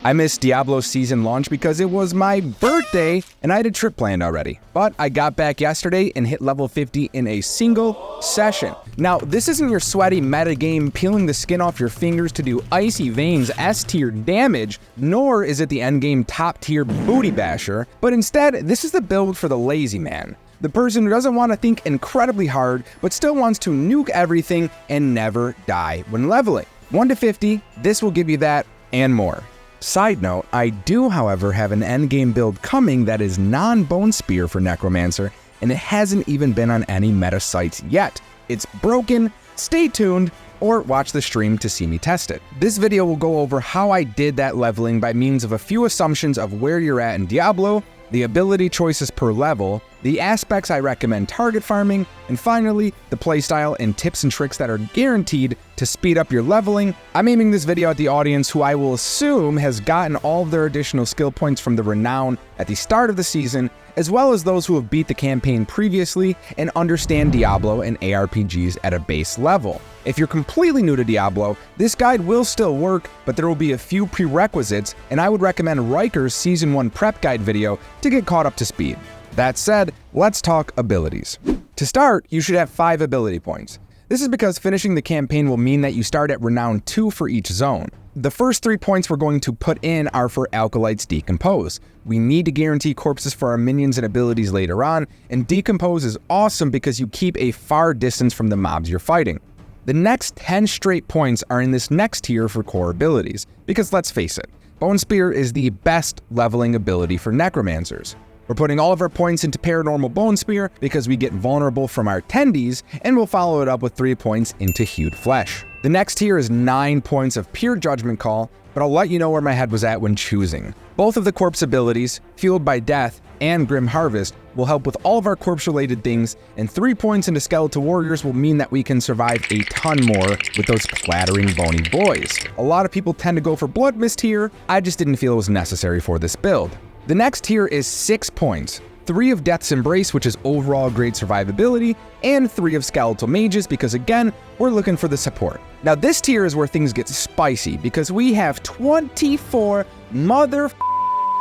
I missed Diablo season launch because it was my birthday and I had a trip planned already. But I got back yesterday and hit level 50 in a single session. Now, this isn't your sweaty metagame peeling the skin off your fingers to do Icy Veins S-tier damage, nor is it the endgame top-tier booty basher, but instead, this is the build for the lazy man. The person who doesn't want to think incredibly hard, but still wants to nuke everything and never die when leveling. 1 to 50, this will give you that and more. Side note, I do, however, have an endgame build coming that is non-Bone Spear for Necromancer, and it hasn't even been on any meta sites yet. It's broken, stay tuned, or watch the stream to see me test it. This video will go over how I did that leveling by means of a few assumptions of where you're at in Diablo, the ability choices per level, the aspects I recommend target farming, and finally, the playstyle and tips and tricks that are guaranteed to speed up your leveling. I'm aiming this video at the audience who I will assume has gotten all of their additional skill points from the Renown at the start of the season, as well as those who have beat the campaign previously and understand Diablo and ARPGs at a base level. If you're completely new to Diablo, this guide will still work, but there will be a few prerequisites, and I would recommend Riker's Season 1 prep guide video to get caught up to speed. That said, let's talk abilities. To start, you should have 5 ability points. This is because finishing the campaign will mean that you start at Renown 2 for each zone. The first 3 points we're going to put in are for Alkalites Decompose. We need to guarantee corpses for our minions and abilities later on, and Decompose is awesome because you keep a far distance from the mobs you're fighting. The next 10 straight points are in this next tier for core abilities, because let's face it, Bone Spear is the best leveling ability for Necromancers. We're putting all of our points into Paranormal Bone Spear because we get vulnerable from our tendies, and we'll follow it up with 3 points into Hewed Flesh. The next tier is 9 points of Pure Judgment Call, but I'll let you know where my head was at when choosing. Both of the corpse abilities, Fueled by Death and Grim Harvest, will help with all of our corpse-related things, and 3 points into Skeletal Warriors will mean that we can survive a ton more with those clattering bony boys. A lot of people tend to go for Blood Mist here, I just didn't feel it was necessary for this build. The next tier is 6 points, 3 of Death's Embrace, which is overall great survivability, and 3 of Skeletal Mages because again, we're looking for the support. Now this tier is where things get spicy because we have 24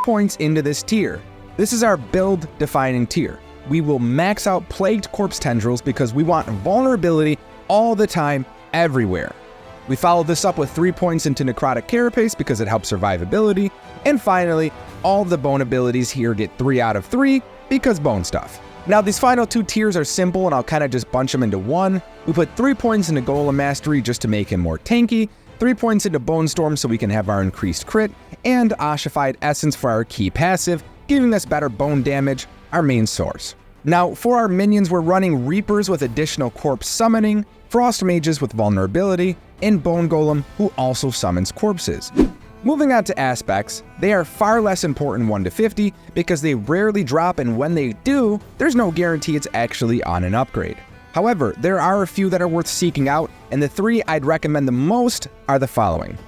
points into this tier. This is our build-defining tier. We will max out Plagued Corpse Tendrils because we want vulnerability all the time, everywhere. We follow this up with 3 points into Necrotic Carapace because it helps survivability, and finally, all of the bone abilities here get 3 out of 3 because bone stuff. Now these final 2 tiers are simple and I'll kind of just bunch them into one. We put 3 points into Golem Mastery just to make him more tanky, 3 points into Bone Storm so we can have our increased crit, and Oshified Essence for our key passive, giving us better bone damage, our main source. Now for our minions, we're running Reapers with additional corpse summoning, Frost Mages with vulnerability, and Bone Golem who also summons corpses. Moving on to aspects, they are far less important 1 to 50 because they rarely drop, and when they do, there's no guarantee it's actually on an upgrade. However, there are a few that are worth seeking out, and the 3 I'd recommend the most are the following.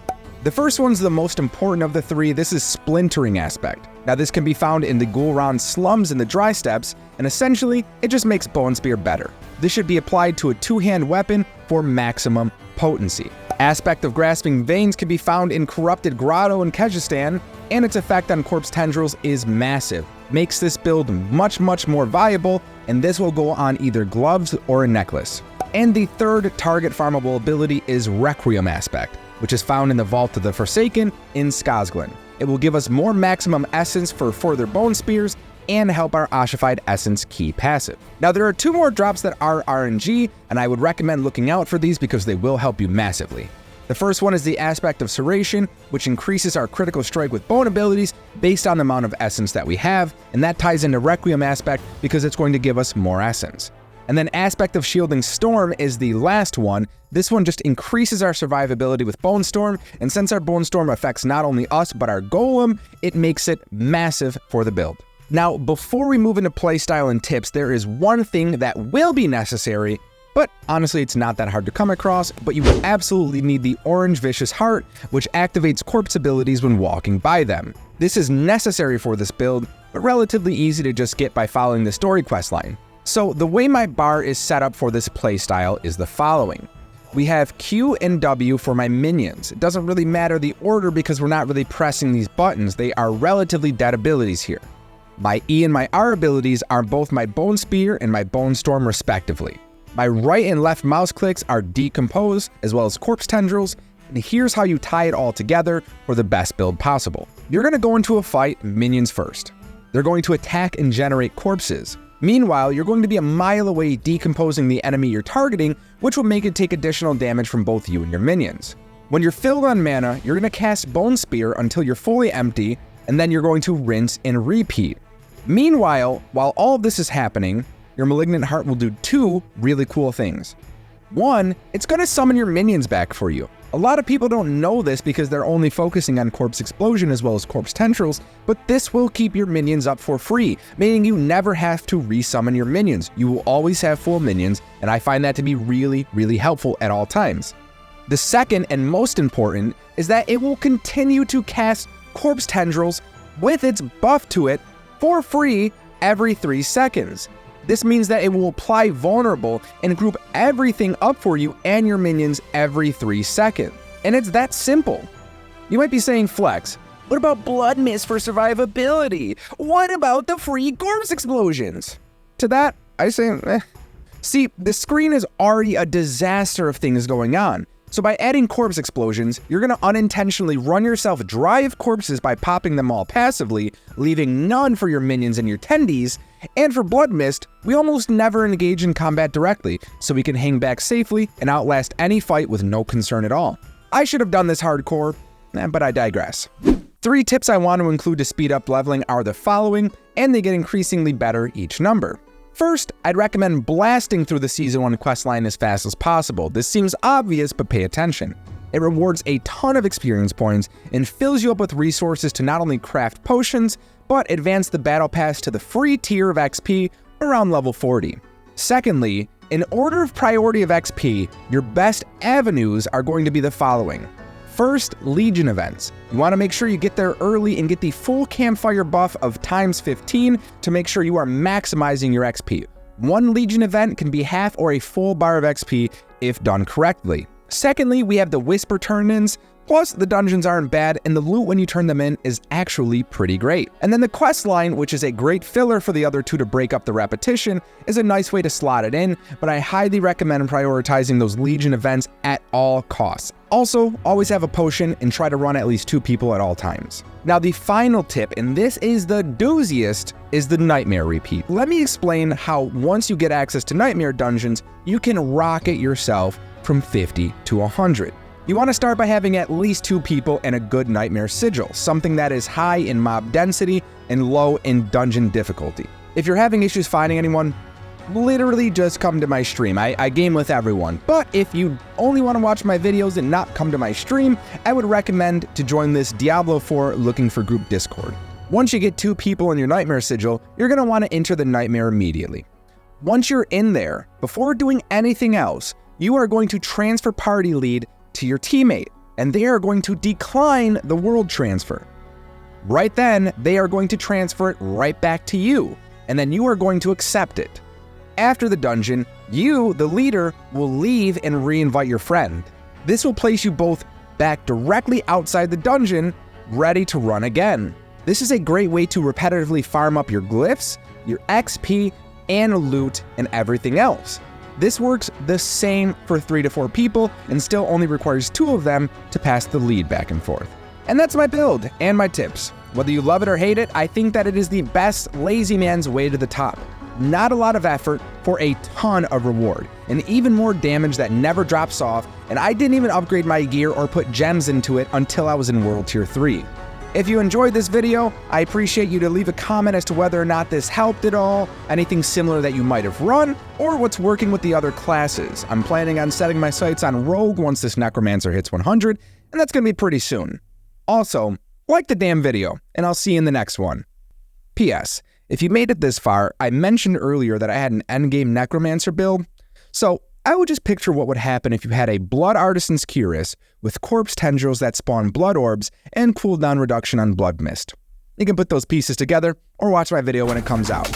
The first one's the most important of the 3, this is Splintering aspect. Now this can be found in the Gul'ran slums and the Dry Steppes, and essentially, it just makes Bone Spear better. This should be applied to a 2-hand weapon for maximum potency. Aspect of Grasping Veins can be found in Corrupted Grotto in Kyrgyzstan, and its effect on Corpse Tendrils is massive. Makes this build much more viable, and this will go on either gloves or a necklace. And the third target farmable ability is Requiem aspect, which is found in the Vault of the Forsaken in Skazglen. It will give us more maximum essence for further bone spears and help our Oshified Essence key passive. Now there are 2 more drops that are RNG, and I would recommend looking out for these because they will help you massively. The first one is the aspect of Serration, which increases our critical strike with bone abilities based on the amount of essence that we have, and that ties into Requiem aspect because it's going to give us more essence. And then aspect of Shielding Storm is the last one. This one just increases our survivability with Bone Storm, and since our Bone Storm affects not only us but our Golem, it makes it massive for the build. Now, before we move into playstyle and tips, there is one thing that will be necessary, but honestly it's not that hard to come across, but you will absolutely need the Orange Vicious Heart, which activates corpse abilities when walking by them. This is necessary for this build, but relatively easy to just get by following the story quest line. So the way my bar is set up for this playstyle is the following. we have Q and W for my minions. It doesn't really matter the order because we're not really pressing these buttons. They are relatively dead abilities here. My E and my R abilities are both my Bone Spear and my Bone Storm respectively. My right and left mouse clicks are Decompose as well as Corpse Tendrils, and here's how you tie it all together for the best build possible. You're going to go into a fight minions first. They're going to attack and generate corpses. Meanwhile, you're going to be a mile away decomposing the enemy you're targeting, which will make it take additional damage from both you and your minions. When you're filled on mana, you're going to cast Bone Spear until you're fully empty, and then you're going to rinse and repeat. Meanwhile, while all of this is happening, your Malignant Heart will do two really cool things. One, it's going to summon your minions back for you. A lot of people don't know this because they're only focusing on Corpse Explosion as well as Corpse Tendrils, but this will keep your minions up for free, meaning you never have to resummon your minions. You will always have full minions, and I find that to be really, really helpful at all times. The second and most important is that it will continue to cast Corpse Tendrils with its buff to it for free every 3 seconds. This means that it will apply Vulnerable and group everything up for you and your minions every 3 seconds. And it's that simple. You might be saying, Flex, what about Blood Mist for survivability? What about the free Corpse Explosions? To that, I say, See, the screen is already a disaster of things going on. So by adding Corpse Explosions, you're going to unintentionally run yourself dry of corpses by popping them all passively, leaving none for your minions and your tendies. And for Blood Mist, we almost never engage in combat directly, so we can hang back safely and outlast any fight with no concern at all. I should have done this hardcore, but I digress. 3 tips I want to include to speed up leveling are the following, and they get increasingly better each number. First, I'd recommend blasting through the Season 1 questline as fast as possible. This seems obvious, but pay attention. It rewards a ton of experience points and fills you up with resources to not only craft potions, but advance the battle pass to the free tier of XP around level 40. Secondly, in order of priority of XP, your best avenues are going to be the following. First, Legion events. You want to make sure you get there early and get the full campfire buff of ×15 to make sure you are maximizing your XP. One Legion event can be half or a full bar of XP if done correctly. Secondly, we have the Whisper turn-ins, plus the dungeons aren't bad and the loot when you turn them in is actually pretty great. And then the quest line, which is a great filler for the other two to break up the repetition, is a nice way to slot it in, but I highly recommend prioritizing those Legion events at all costs. Also, always have a potion and try to run at least 2 people at all times. Now the final tip, and this is the dooziest, is the Nightmare repeat. Let me explain how once you get access to Nightmare dungeons, you can rocket yourself from 50 to 100. You want to start by having at least 2 people and a good Nightmare sigil, something that is high in mob density and low in dungeon difficulty. If you're having issues finding anyone, literally just come to my stream. I game with everyone. But if you only want to watch my videos and not come to my stream, I would recommend to join this Diablo 4 looking for group Discord. Once you get 2 people in your Nightmare sigil, you're going to want to enter the Nightmare immediately. Once you're in there, before doing anything else, you are going to transfer party lead to your teammate, and they are going to decline the world transfer. Right then, they are going to transfer it right back to you, and then you are going to accept it. After the dungeon, you, the leader, will leave and re-invite your friend. This will place you both back directly outside the dungeon, ready to run again. This is a great way to repetitively farm up your glyphs, your XP, and loot, and everything else. This works the same for 3 to 4 people and still only requires 2 of them to pass the lead back and forth. And that's my build and my tips. Whether you love it or hate it, I think that it is the best lazy man's way to the top. Not a lot of effort for a ton of reward, and even more damage that never drops off, and I didn't even upgrade my gear or put gems into it until I was in World Tier 3. If you enjoyed this video, I appreciate you to leave a comment as to whether or not this helped at all, anything similar that you might have run, or what's working with the other classes. I'm planning on setting my sights on Rogue once this Necromancer hits 100, and that's going to be pretty soon. Also, like the damn video, and I'll see you in the next one. P.S. If you made it this far, I mentioned earlier that I had an endgame Necromancer build, so I would just picture what would happen if you had a Blood Artisan's Cuirass with Corpse Tendrils that spawn Blood Orbs and cooldown reduction on Blood Mist. You can put those pieces together or watch my video when it comes out.